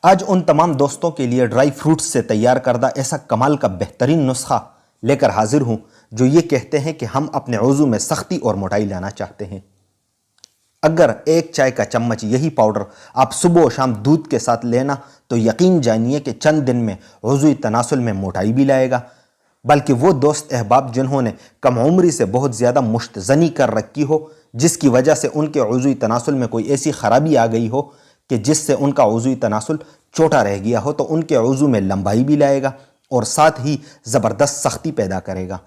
آج ان تمام دوستوں کے لیے ڈرائی فروٹس سے تیار کردہ ایسا کمال کا بہترین نسخہ لے کر حاضر ہوں جو یہ کہتے ہیں کہ ہم اپنے وضو میں سختی اور موٹائی لانا چاہتے ہیں۔ اگر ایک چائے کا چمچ یہی پاؤڈر آپ صبح و شام دودھ کے ساتھ لینا تو یقین جانیے کہ چند دن میں وضوئی تناسل میں موٹائی بھی لائے گا، بلکہ وہ دوست احباب جنہوں نے کم عمری سے بہت زیادہ مشتزنی کر رکھی ہو، جس کی وجہ سے ان کے وضوئی تناسل میں کوئی ایسی خرابی آ گئی ہو کہ جس سے ان کا وضوئی تناسل چھوٹا رہ گیا ہو، تو ان کے وضو میں لمبائی بھی لائے گا اور ساتھ ہی زبردست سختی پیدا کرے گا،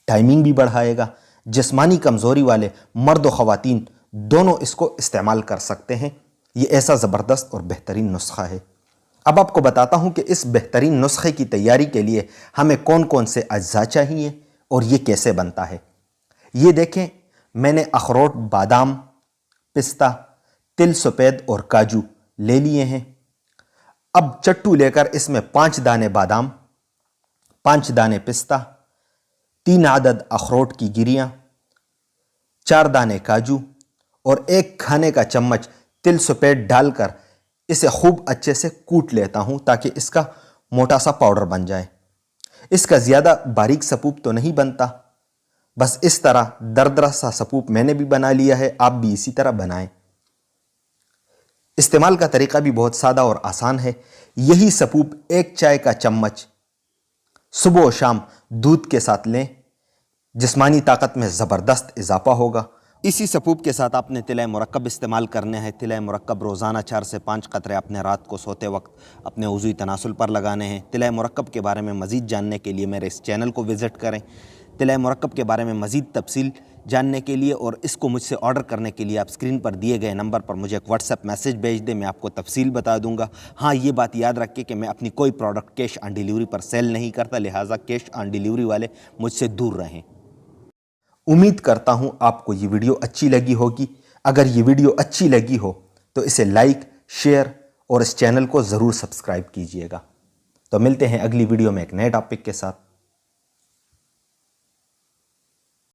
ٹائمنگ بھی بڑھائے گا۔ جسمانی کمزوری والے مرد و خواتین دونوں اس کو استعمال کر سکتے ہیں۔ یہ ایسا زبردست اور بہترین نسخہ ہے۔ اب آپ کو بتاتا ہوں کہ اس بہترین نسخے کی تیاری کے لیے ہمیں کون کون سے اجزاء چاہیے اور یہ کیسے بنتا ہے۔ یہ دیکھیں، میں نے اخروٹ، بادام، پستہ، تل سفید اور کاجو لے لیے ہیں۔ اب چٹو لے کر اس میں 5 دانے بادام، 5 دانے پستہ، 3 عدد اخروٹ کی گریاں، 4 دانے کاجو اور 1 کھانے کا چمچ تل سفید ڈال کر اسے خوب اچھے سے کوٹ لیتا ہوں تاکہ اس کا موٹا سا پاؤڈر بن جائے۔ اس کا زیادہ باریک سپوپ تو نہیں بنتا، بس اس طرح دردرا سا سپوپ میں نے بھی بنا لیا ہے، آپ بھی اسی طرح بنائیں۔ استعمال کا طریقہ بھی بہت سادہ اور آسان ہے۔ یہی سپوپ 1 چائے کا چمچ صبح و شام دودھ کے ساتھ لیں، جسمانی طاقت میں زبردست اضافہ ہوگا۔ اسی سپوپ کے ساتھ آپ نے طلح مرکب استعمال کرنے ہیں۔ طلح مرکب روزانہ 4 سے 5 قطرے اپنے رات کو سوتے وقت اپنے وضوئی تناسل پر لگانے ہیں۔ طلح مرکب کے بارے میں مزید جاننے کے لیے میرے اس چینل کو وزٹ کریں۔ طلح مرکب کے بارے میں مزید تفصیل جاننے کے لیے اور اس کو مجھ سے آرڈر کرنے کے لیے آپ اسکرین پر دیے گئے نمبر پر مجھے ایک واٹس ایپ میسج بھیج دیں، میں آپ کو تفصیل بتا دوں گا۔ ہاں، یہ بات یاد رکھیں کہ میں اپنی کوئی پروڈکٹ کیش آن ڈیلیوری پر سیل نہیں کرتا، لہٰذا کیش آن ڈیلیوری والے مجھ سے دور رہیں۔ امید کرتا ہوں آپ کو یہ ویڈیو اچھی لگی ہوگی۔ اگر یہ ویڈیو اچھی لگی ہو تو اسے لائک، شیئر اور اس چینل کو ضرور سبسکرائب کیجئے گا۔ تو ملتے ہیں اگلی ویڈیو میں ایک نئے ٹاپک کے ساتھ۔